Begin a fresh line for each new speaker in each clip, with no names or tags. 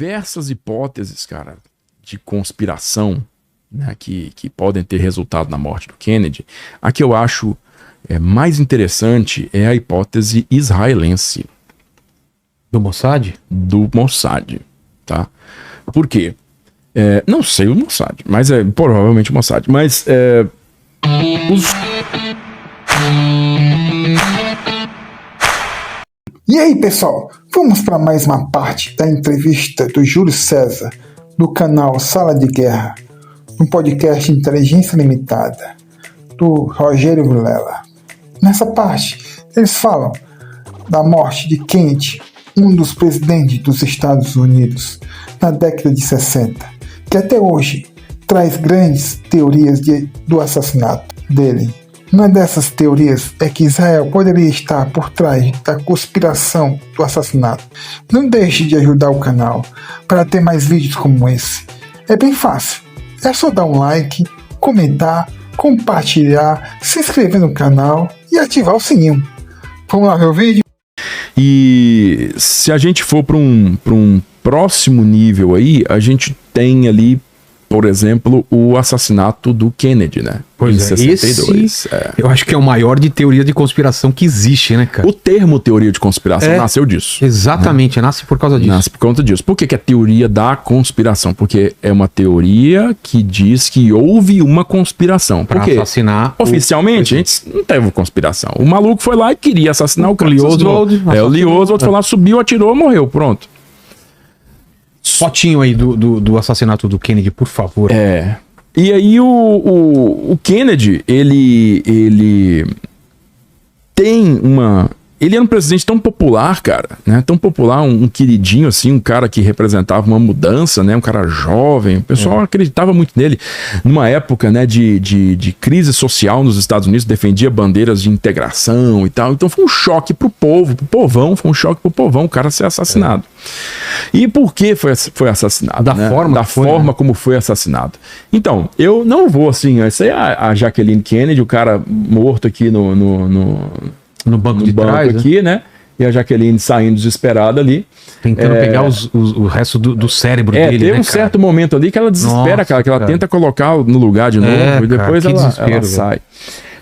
diversas hipóteses, cara, de conspiração, né, que podem ter resultado na morte do Kennedy. A que eu acho mais interessante é a hipótese israelense.
Do Mossad?
Do Mossad, tá? Por quê? Não sei o Mossad, mas provavelmente o Mossad. Mas
E aí, pessoal, vamos para mais uma parte da entrevista do Júlio César, do canal Sala de Guerra, no podcast Inteligência Limitada, do Rogério Vilela. Nessa parte, eles falam da morte de Kennedy, um dos presidentes dos Estados Unidos, na década de 60, que até hoje traz grandes teorias do assassinato dele. Uma dessas teorias é que Israel poderia estar por trás da conspiração do assassinato. Não deixe de ajudar o canal para ter mais vídeos como esse. É bem fácil, é só dar um like, comentar, compartilhar, se inscrever no canal e ativar o sininho. Vamos lá ver o vídeo?
E se a gente for para um próximo nível aí, a gente tem ali, por exemplo, o assassinato do Kennedy, né?
Pois
em 62.
Esse, eu acho que é o maior de teoria de conspiração que existe, né, cara?
O termo teoria de conspiração nasceu disso.
Exatamente, né? Nasce por causa disso.
Nasce por conta disso. Por que é teoria da conspiração? Porque é uma teoria que diz que houve uma conspiração.
Pra assassinar.
Oficialmente, a gente não teve conspiração. O maluco foi lá e queria assassinar o cara.
Lee Oswald.
O Lee Oswald foi lá, subiu, atirou, morreu. Pronto.
Fotinho aí do assassinato do Kennedy, por favor.
E aí o Kennedy, ele tem uma... Ele era um presidente tão popular, cara, né? Tão popular, um queridinho, assim, um cara que representava uma mudança, né? Um cara jovem, o pessoal acreditava muito nele. Numa época, né, de crise social nos Estados Unidos, defendia bandeiras de integração e tal. Então foi um choque pro povo, pro povão, foi um choque pro povão, o cara ser assassinado. E por que foi assassinado?
Da forma
como foi assassinado. Então, eu não vou, assim, essa é a Jacqueline Kennedy, o cara morto aqui no banco de trás aqui, né? E a Jaqueline saindo desesperada ali.
Tentando pegar o resto do cérebro dele,
tem
né,
um certo momento ali que ela desespera, cara, que ela tenta colocar no lugar de novo, e depois ela sai.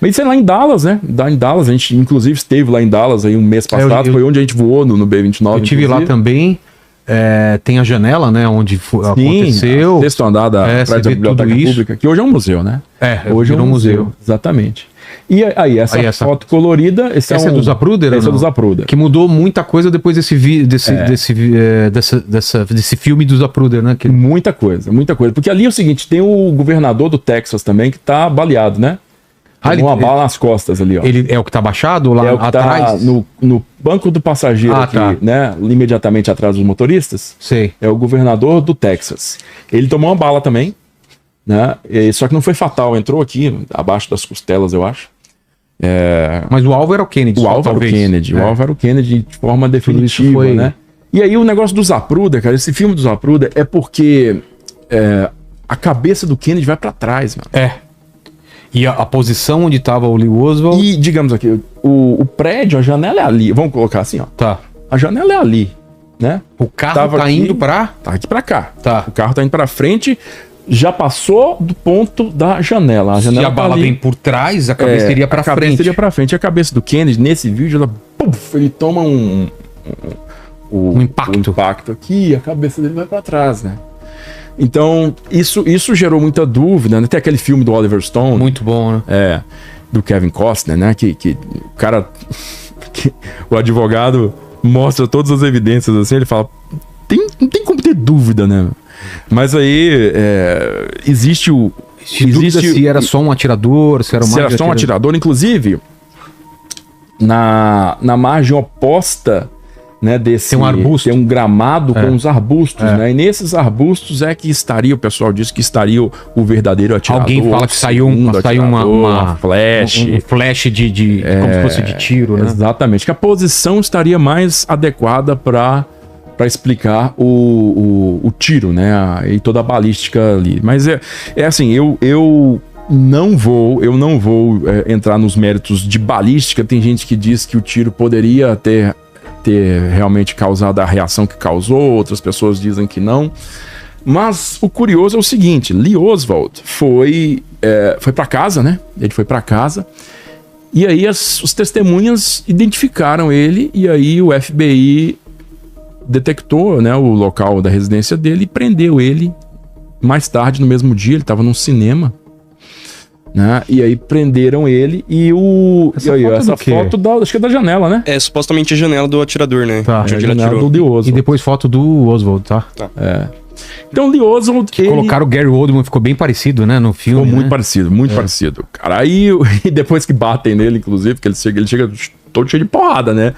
Mas isso é lá em Dallas, né? Em Dallas, a gente inclusive esteve lá em Dallas aí um mês passado, foi onde a gente voou no B-29.
Eu estive lá também. Tem a janela, né? Onde aconteceu.
O sexto andar da Biblioteca Pública, que hoje é um museu, né?
Hoje é um museu.
Exatamente. E aí, essa foto colorida... Esse é do Zapruder? Esse é do Zapruder.
Que mudou muita coisa depois desse filme do Zapruder, né?
Muita coisa. Porque ali é o seguinte, tem o governador do Texas também, que tá baleado, né? Uma bala nas costas ali, ó.
Ele é o que tá baixado lá atrás?
Tá no banco do passageiro aqui, né? Imediatamente atrás dos motoristas.
Sei.
É o governador do Texas. Ele tomou uma bala também, né? Só que não foi fatal, entrou aqui, abaixo das costelas, eu acho.
Mas o alvo era o Kennedy.
O alvo era o Kennedy de forma definitiva, né? E aí o negócio do Zapruder, cara, esse filme do Zapruder é porque a cabeça do Kennedy vai pra trás, mano.
E a posição onde tava o Lee Oswald...
E, digamos aqui, o prédio, a janela é ali. Vamos colocar assim, ó.
Tá.
A janela é ali, né?
O carro tá indo pra...
Tá aqui pra cá.
Tá.
O carro tá indo pra frente, já passou do ponto da janela.
Se a bala vem por trás, a cabeça iria pra frente.
A cabeça iria pra frente. A cabeça do Kennedy, nesse vídeo, ele toma um impacto aqui e a cabeça dele vai pra trás, né? Então, isso gerou muita dúvida, né? Tem aquele filme do Oliver Stone.
Muito bom, né?
Do Kevin Costner, né? Que o cara... o advogado mostra todas as evidências, assim, ele fala... Não tem como ter dúvida, né? Mas aí existe
se era só um atirador, se era
só um atirador. Inclusive, na margem oposta, né,
tem um arbusto.
Tem um gramado com os arbustos, né? E nesses arbustos é que estaria, o pessoal diz que estaria o verdadeiro atirador.
Alguém fala que saiu uma flash. Um flash de como se fosse de tiro, né?
Exatamente. Que a posição estaria mais adequada para explicar o tiro, né? E toda a balística ali. Mas assim, eu não vou entrar nos méritos de balística. Tem gente que diz que o tiro poderia ter ter realmente causado a reação que causou, outras pessoas dizem que não. Mas o curioso é o seguinte, Lee Oswald foi para casa, né? Ele foi para casa, e aí os testemunhas identificaram ele, e aí o FBI detectou, né, o local da residência dele e prendeu ele. Mais tarde, no mesmo dia, ele estava num cinema, né? E aí prenderam ele e essa foto acho que é da janela, né?
É supostamente a janela do atirador, né?
Tá.
De onde
ele atirou. Do
e depois foto do Oswald, tá?
Então, Lee Oswald...
Colocaram o Gary Oldman, ficou bem parecido, né, no filme.
Ficou muito parecido, muito parecido. Cara, aí depois que batem nele, inclusive, porque ele chega todo cheio de porrada, né?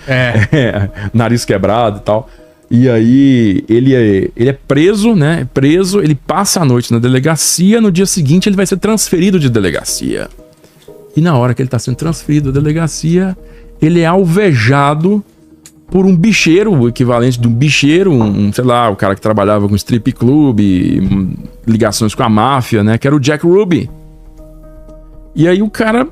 Nariz quebrado e tal. E aí ele é preso, né? Ele passa a noite na delegacia, no dia seguinte ele vai ser transferido de delegacia. E na hora que ele está sendo transferido da delegacia, ele é alvejado por um bicheiro, o equivalente de um bicheiro, sei lá, o cara que trabalhava com strip club, ligações com a máfia, né? Que era o Jack Ruby. E aí o cara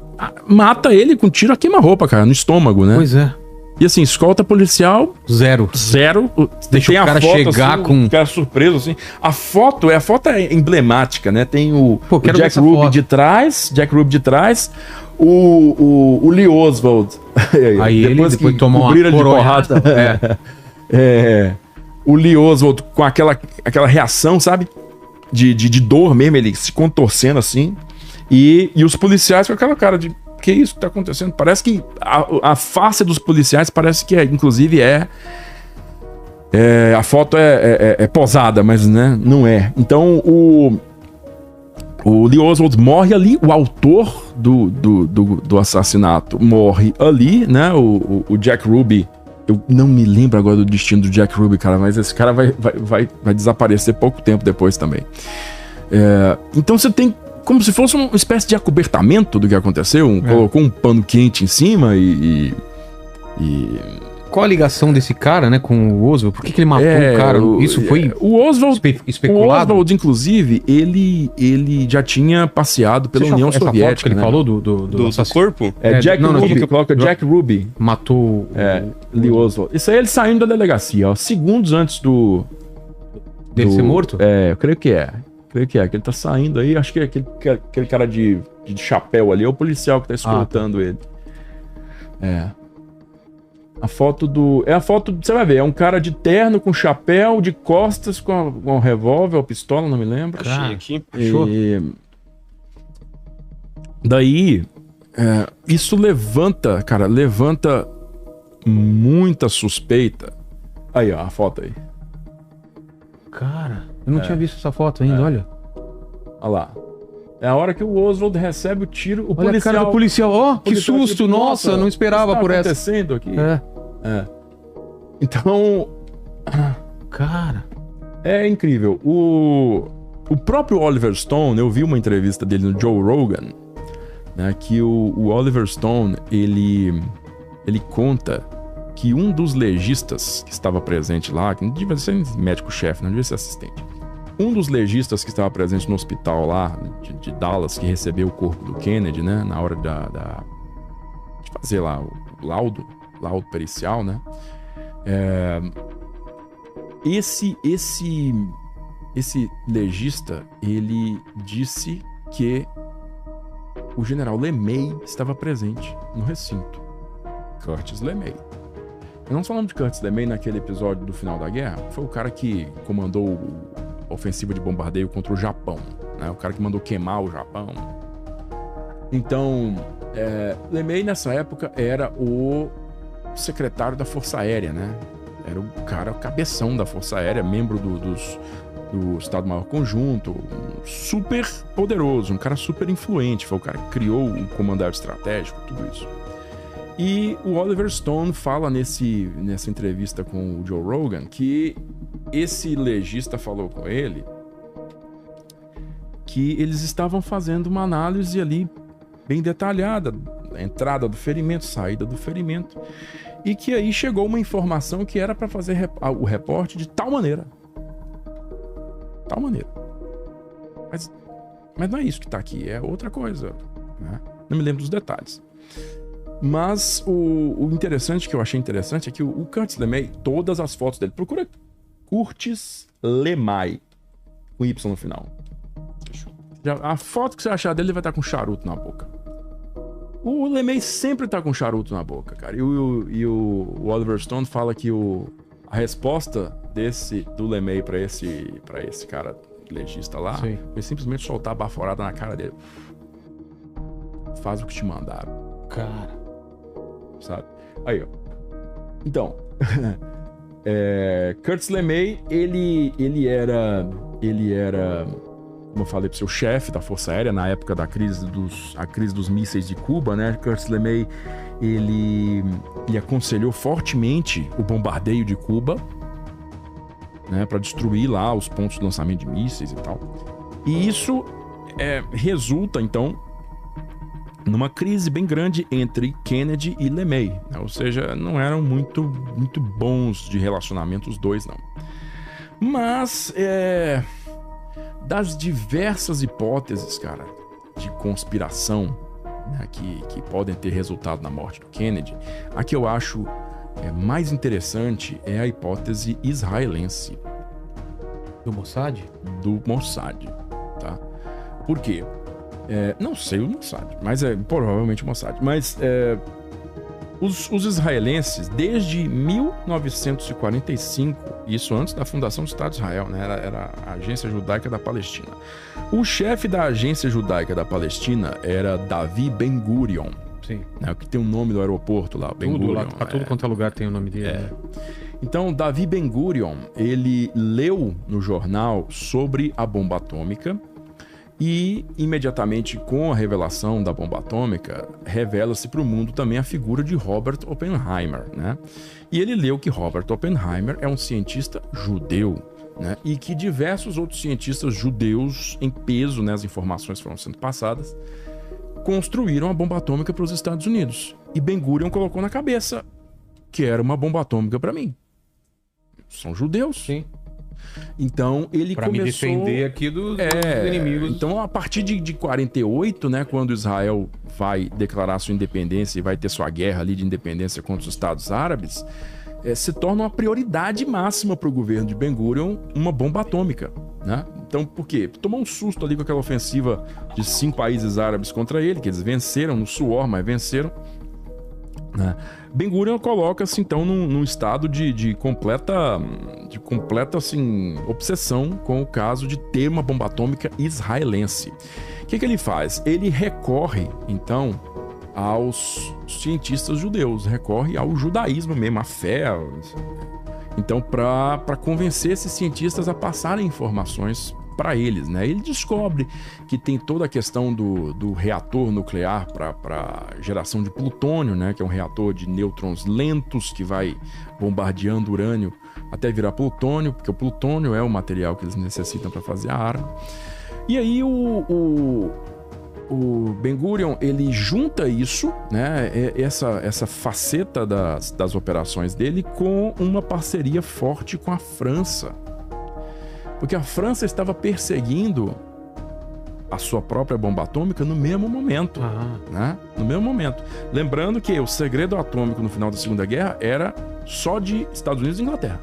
mata ele com tiro a queima-roupa, cara, no estômago, né?
Pois é.
E assim, escolta policial... Zero.
Deixa o cara foto, chegar assim, com...
O cara surpreso, assim. A foto é emblemática, né? Tem o Jack Ruby de trás, o Lee Oswald.
Aí depois tomou uma
porrada. O Lee Oswald com aquela reação, sabe? De dor mesmo, ele se contorcendo assim. E os policiais com aquela cara de... Que isso que tá acontecendo? Parece que a face dos policiais parece que inclusive a foto é posada, mas né, não é. Então o Lee Oswald morre ali, o autor do assassinato morre ali, né? O Jack Ruby, eu não me lembro agora do destino do Jack Ruby, cara, mas esse cara vai desaparecer pouco tempo depois também. Então você tem como se fosse uma espécie de acobertamento do que aconteceu. Colocou um pano quente em cima e...
Qual a ligação desse cara, né, com o Oswald? Por que ele matou o cara? Isso foi
o Oswald,
especulado?
O Oswald, inclusive, ele já tinha passeado pela União Soviética.
Que ele falou do
corpo?
Jack Ruby, coloca Jack Ruby.
Matou
Lee Oswald. Isso aí ele saindo da delegacia, ó, segundos antes
dele ser morto?
Eu creio que é. Que ele tá saindo aí, acho que aquele cara de chapéu ali é o policial que tá escoltando ele. A foto você vai ver, é um cara de terno com chapéu, de costas, com um revólver ou pistola, não me lembro.
Achei aqui.
Daí, isso levanta muita suspeita. Aí, ó, a foto aí.
Cara, eu não tinha visto essa foto ainda, olha.
Olha lá. É a hora que o Oswald recebe o tiro, o
olha
policial...
a cara do policial, que susto, tipo, nossa, não esperava por essa.
O que está acontecendo aqui? Então...
Cara...
É incrível. O próprio Oliver Stone, eu vi uma entrevista dele no Joe Rogan, né, que o Oliver Stone, ele conta que um dos legistas que estava presente lá, que não devia ser médico-chefe, não devia ser assistente, um dos legistas que estava presente no hospital lá, de Dallas, que recebeu o corpo do Kennedy, né, na hora de fazer lá o laudo pericial, né, esse legista, ele disse que o general LeMay estava presente no recinto. Curtis LeMay. Nós falamos de Curtis LeMay naquele episódio do final da guerra. Foi o cara que comandou a ofensiva de bombardeio contra o Japão, né? O cara que mandou queimar o Japão. Então, LeMay nessa época era o secretário da Força Aérea, né? Era o cara, o cabeção da Força Aérea, membro do Estado-Maior Conjunto, super poderoso, um cara super influente. Foi o cara que criou o comando estratégico, tudo isso. E o Oliver Stone fala nessa entrevista com o Joe Rogan que esse legista falou com ele que eles estavam fazendo uma análise ali bem detalhada, a entrada do ferimento, saída do ferimento, e que aí chegou uma informação que era para fazer o reporte de tal maneira. Mas não é isso que tá aqui, é outra coisa, né? Não me lembro dos detalhes. Mas o interessante, que eu achei interessante, é que o Curtis LeMay, todas as fotos dele, procura Curtis LeMay, com Y no final. A foto que você achar dele, ele vai estar com charuto na boca. O LeMay sempre tá com charuto na boca, cara. E o Oliver Stone fala que a resposta do LeMay pra esse cara legista lá, Sim. foi simplesmente soltar a baforada na cara dele. Faz o que te mandaram.
Cara.
Sabe? Aí, ó. Então, Curtis LeMay, ele era, como eu falei pro seu chefe da Força Aérea, na época da crise dos mísseis de Cuba, né? Curtis LeMay, ele aconselhou fortemente o bombardeio de Cuba, né? Para destruir lá os pontos de lançamento de mísseis e tal. E isso resulta, então, numa crise bem grande entre Kennedy e LeMay, né? Ou seja, não eram muito bons de relacionamento os dois, não. Mas, das diversas hipóteses, cara, de conspiração, né, que podem ter resultado na morte do Kennedy, a que eu acho mais interessante é a hipótese israelense.
Do Mossad?
Do Mossad, tá? Por quê? Não sei o Mossad, mas provavelmente o Mossad. Mas os israelenses, desde 1945, isso antes da fundação do Estado de Israel, né? Era a Agência Judaica da Palestina. O chefe da Agência Judaica da Palestina era Davi Ben-Gurion.
Sim.
Né? Que tem o nome do aeroporto lá, Ben-Gurion.
Pra tudo quanto é lugar tem o nome dele. Né?
Então, Davi Ben-Gurion, ele leu no jornal sobre a bomba atômica. E, imediatamente com a revelação da bomba atômica, revela-se para o mundo também a figura de Robert Oppenheimer, né? E ele leu que Robert Oppenheimer é um cientista judeu, né? E que diversos outros cientistas judeus em peso, né, as informações foram sendo passadas, construíram a bomba atômica para os Estados Unidos. E Ben-Gurion colocou na cabeça que era uma bomba atômica para mim. São judeus.
Sim.
Então ele
pra
começou...
me defender aqui dos inimigos.
Então a partir de 48, né, quando Israel vai declarar sua independência e vai ter sua guerra ali de independência contra os Estados Árabes, se torna uma prioridade máxima para o governo de Ben-Gurion uma bomba atômica, né? Então por quê? Tomou um susto ali com aquela ofensiva de 5 países árabes contra ele, que eles venceram no suor, mas venceram. Ben-Gurion coloca-se então num estado de completa assim, obsessão com o caso de ter uma bomba atômica israelense. O que ele faz? Ele recorre então aos cientistas judeus, recorre ao judaísmo mesmo, à fé. Então, para convencer esses cientistas a passarem informações para eles, né? Ele descobre que tem toda a questão do reator nuclear para geração de plutônio, né? Que é um reator de nêutrons lentos que vai bombardeando urânio até virar plutônio, porque o plutônio é o material que eles necessitam para fazer a arma. E aí o Ben-Gurion, ele junta isso, né? Essa faceta das operações dele com uma parceria forte com a França. Porque a França estava perseguindo a sua própria bomba atômica no mesmo momento, né? No mesmo momento. Lembrando que o segredo atômico no final da Segunda Guerra era só de Estados Unidos e Inglaterra.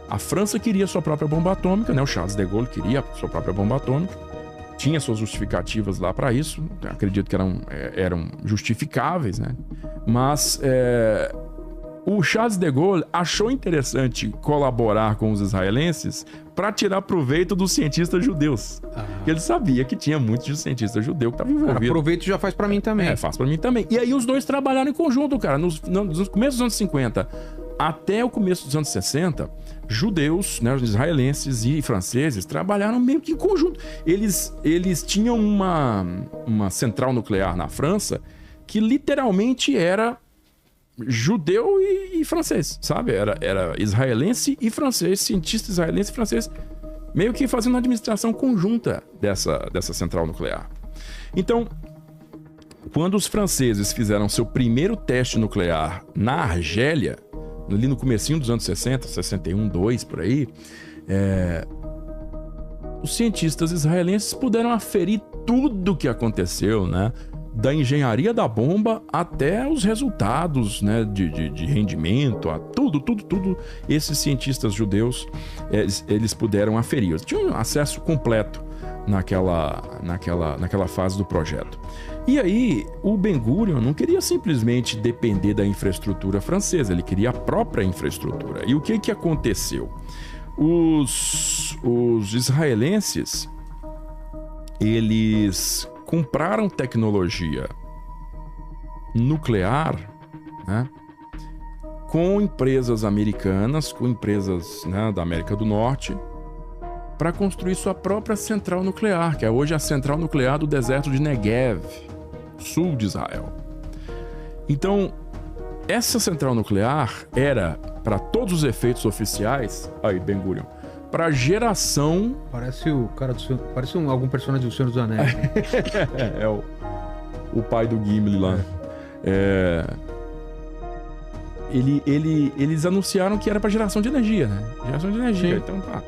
A França queria sua própria bomba atômica, né? O Charles de Gaulle queria sua própria bomba atômica. Tinha suas justificativas lá para isso. Acredito que eram justificáveis, né? Mas o Charles de Gaulle achou interessante colaborar com os israelenses para tirar proveito dos cientistas judeus. Ele sabia que tinha muitos cientistas judeus que estavam envolvidos.
Aproveito já faz para mim também.
Faz para mim também. E aí os dois trabalharam em conjunto, cara. Nos começos dos anos 50 até o começo dos anos 60, judeus, né, os israelenses e franceses trabalharam meio que em conjunto. Eles tinham uma central nuclear na França que literalmente era judeu e francês, sabe? Era israelense e francês, cientista israelense e francês, meio que fazendo uma administração conjunta dessa central nuclear. Então, quando os franceses fizeram seu primeiro teste nuclear na Argélia, ali no comecinho dos anos 60, 61, 2, por aí, os cientistas israelenses puderam aferir tudo o que aconteceu, né? da engenharia da bomba até os resultados, né, de rendimento, a tudo, esses cientistas judeus, eles puderam aferir. Eles tinham acesso completo naquela fase do projeto. E aí, o Ben-Gurion não queria simplesmente depender da infraestrutura francesa, ele queria a própria infraestrutura. E o que aconteceu? Os israelenses, eles compraram tecnologia nuclear, né, com empresas americanas, com empresas, né, da América do Norte, para construir sua própria central nuclear, que é hoje a central nuclear do deserto de Negev, sul de Israel. Então, essa central nuclear era, para todos os efeitos oficiais, aí Ben-Gurion, para geração...
Parece o cara do Senhor... Parece algum personagem do Senhor dos Anéis.
É o pai do Gimli lá. Eles anunciaram que era para geração de energia, né? Geração de energia.
Sim.
Então, tá.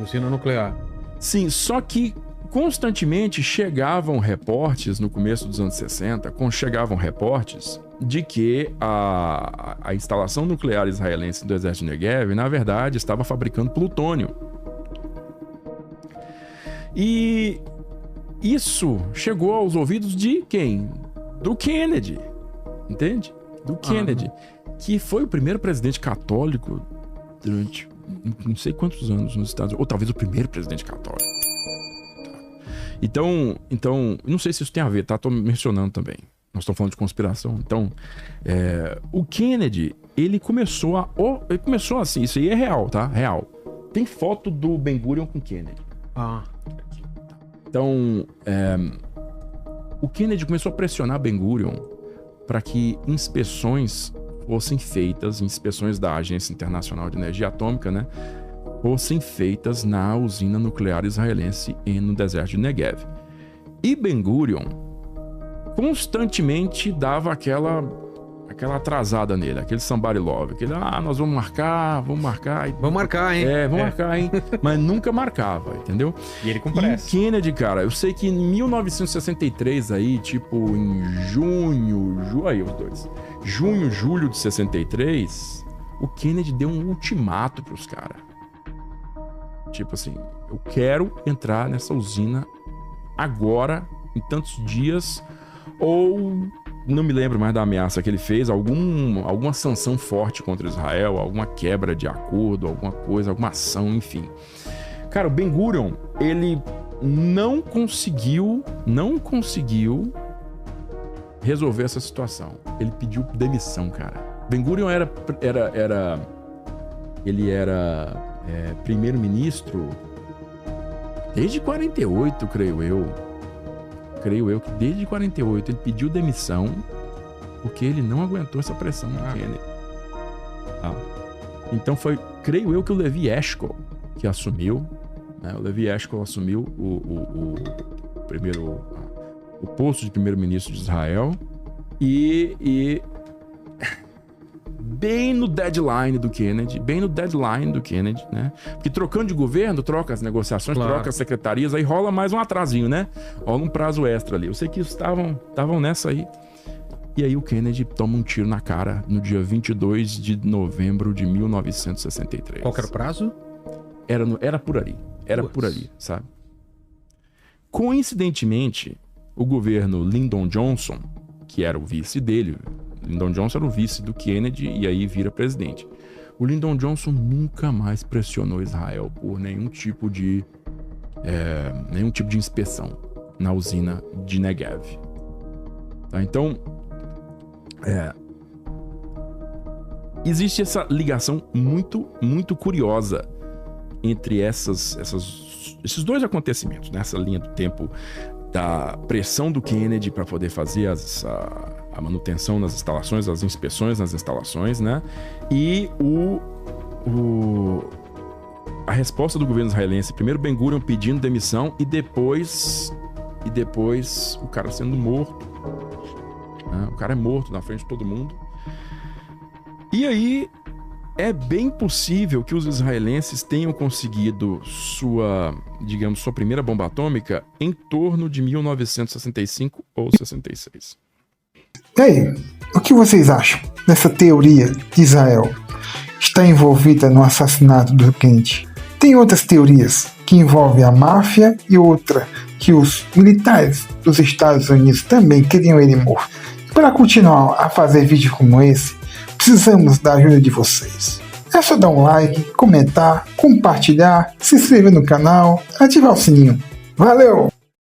Usina nuclear.
Sim, só que constantemente chegavam reportes, no começo dos anos 60, chegavam reportes de que a instalação nuclear israelense do exército de Negev, na verdade, estava fabricando plutônio. E isso chegou aos ouvidos de quem? Do Kennedy, entende? Do Kennedy, que foi o primeiro presidente católico durante não sei quantos anos nos Estados Unidos, ou talvez o primeiro presidente católico. Então, não sei se isso tem a ver, tá? Tô mencionando também. Nós estamos falando de conspiração. Então, o Kennedy, ele começou assim, isso aí é real, tá? Real. Tem foto do Ben-Gurion com Kennedy. Então, o Kennedy começou a pressionar Ben-Gurion para que inspeções fossem feitas, inspeções da Agência Internacional de Energia Atômica, né, fossem feitas na usina nuclear israelense no deserto de Negev. E Ben-Gurion constantemente dava aquela atrasada nele, aquele somebody love, nós vamos marcar, hein?
Vamos marcar, hein?
Mas nunca marcava, entendeu?
E ele com pressa.
E o Kennedy, cara, eu sei que em 1963 aí, tipo em junho, julho de 63, o Kennedy deu um ultimato pros caras. Tipo assim, eu quero entrar nessa usina agora, em tantos dias, ou não me lembro mais da ameaça que ele fez, alguma sanção forte contra Israel, alguma quebra de acordo, alguma coisa, alguma ação, enfim. Cara, o Ben-Gurion, ele não conseguiu resolver essa situação. Ele pediu demissão, cara. Ben-Gurion era primeiro-ministro desde 48, creio eu que desde 48 ele pediu demissão porque ele não aguentou essa pressão do Kennedy. Então foi, creio eu, que o Levi Eshkol que assumiu, né? O Levi Eshkol assumiu o posto de primeiro-ministro de Israel e bem no deadline do Kennedy, né? Porque trocando de governo, troca as negociações, troca as secretarias, aí rola mais um atrasinho, né? Rola um prazo extra ali. Eu sei que estavam nessa aí. E aí o Kennedy toma um tiro na cara no dia 22 de novembro de 1963.
Qual que era o prazo?
Era por ali. Por ali, sabe? Coincidentemente, o governo Lyndon Johnson, que era o vice dele, Lyndon Johnson era o vice do Kennedy e aí vira presidente. O Lyndon Johnson nunca mais pressionou Israel por nenhum tipo de inspeção na usina de Negev. Tá? Então, existe essa ligação muito, muito curiosa entre esses dois acontecimentos, nessa linha do tempo da pressão do Kennedy para poder fazer a manutenção nas instalações, as inspeções nas instalações, né? E a resposta do governo israelense, primeiro Ben-Gurion pedindo demissão e depois o cara sendo morto, né? O cara é morto na frente de todo mundo. E aí é bem possível que os israelenses tenham conseguido sua primeira bomba atômica em torno de 1965 ou 66.
E aí, o que vocês acham dessa teoria de Israel está envolvida no assassinato do Kennedy? Tem outras teorias que envolvem a máfia e outra que os militares dos Estados Unidos também queriam ele morto. Para continuar a fazer vídeos como esse, precisamos da ajuda de vocês. É só dar um like, comentar, compartilhar, se inscrever no canal, ativar o sininho. Valeu!